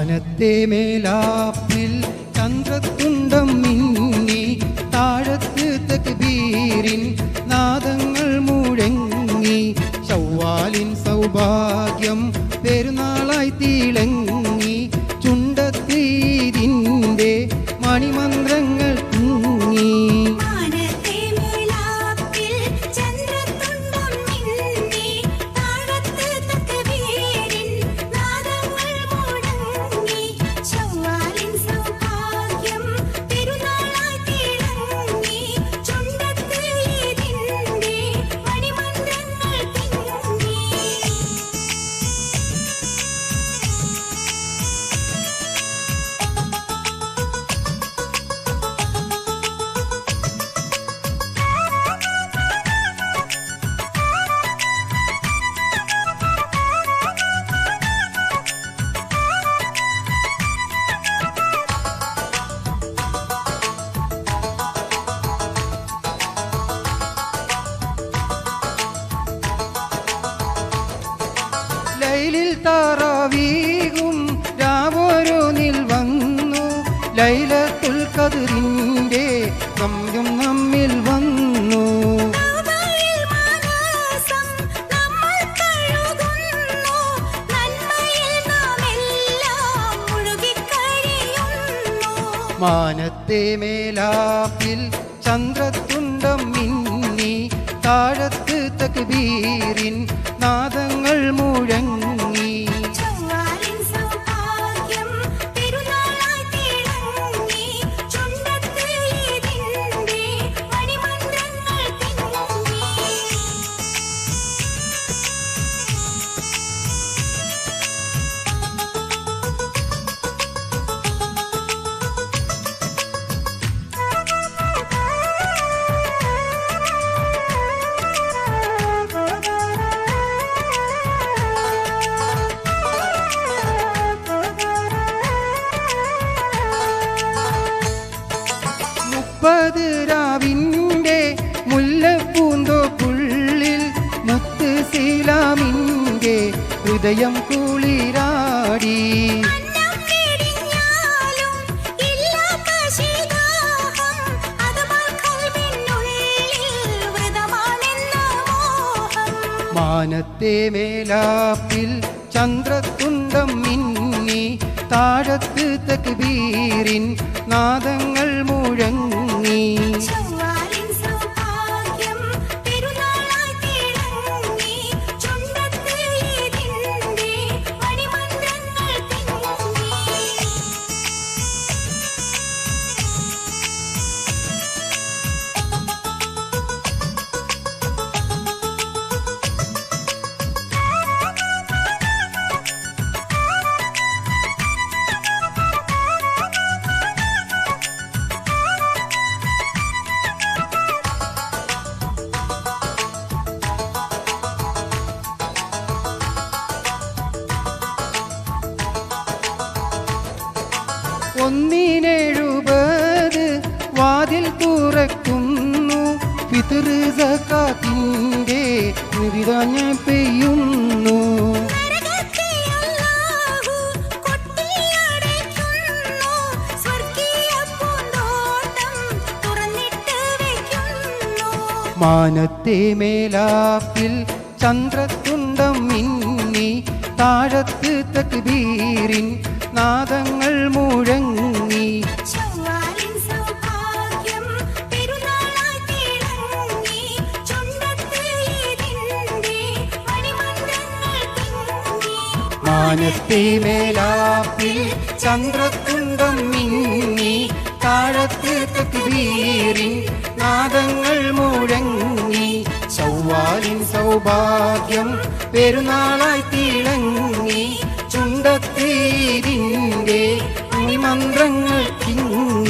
മാനത്തെ മേലാപ്പിൽ ചന്ദ്രത്തുണ്ടം മിന്നി താഴത്ത് തക്ബീരിൻ നാദങ്ങൾ മുഴങ്ങി ശവ്വാലിൻ സൗഭാഗ്യം പെരുന്നാളായി തിളങ്ങി ചുണ്ടത്ത് ഈദിന്റെ മണിമന്ത്രങ്ങൾ തൂങ്ങി ലൈലിൽ തറാവീഹും രാവോരോനിൽ വന്നു ലൈലത്തുൽ ഖദ്റിന്റെ സംയം നമ്മിൽ വന്നു മാനത്തെ മേലാപ്പിൽ ചന്ദ്രത്തുണ്ടം മിന്നി താഴത്ത് തക്ബീരിൻ നാദങ്ങൾ മുഴങ്ങി രാവിന്റെ മുല്ലപ്പൂന്തോപ്പുള്ളിൽ മുത്ത് സീലാമിന്റെ ഹൃദയം കുളിരാടി മാനത്തെ മേലാപ്പിൽ ചന്ദ്രത്തുണ്ടം മിന്നി താഴത്ത് തക്ബീരിൻ നാദങ്ങൾ മുഴങ്ങി ഒന്നിനെഴുപത് വാതിൽ തുറക്കുന്നു ഫിത്ർ സകാത്തിന്റെ നിവിധാന പെയ്യുന്നു മാനത്തെ മേലാപ്പിൽ ചന്ദ്രത്തുണ്ടം മിന്നി താഴത്ത് തക്ബീരിൻ നാദങ്ങൾ മുഴങ്ങി മാനത്തെ മേലാപ്പിൽ ചന്ദ്രത്തുണ്ടം മിന്നി താഴത്ത് തക്ബീരിൻ നാദങ്ങൾ മുഴങ്ങി ശവ്വാലിൻ സൗഭാഗ്യം പെരുന്നാളായി തിളങ്ങി ചുണ്ടത്തീരിന്റെ മന്ത്രങ്ങൾ തിങ്ങി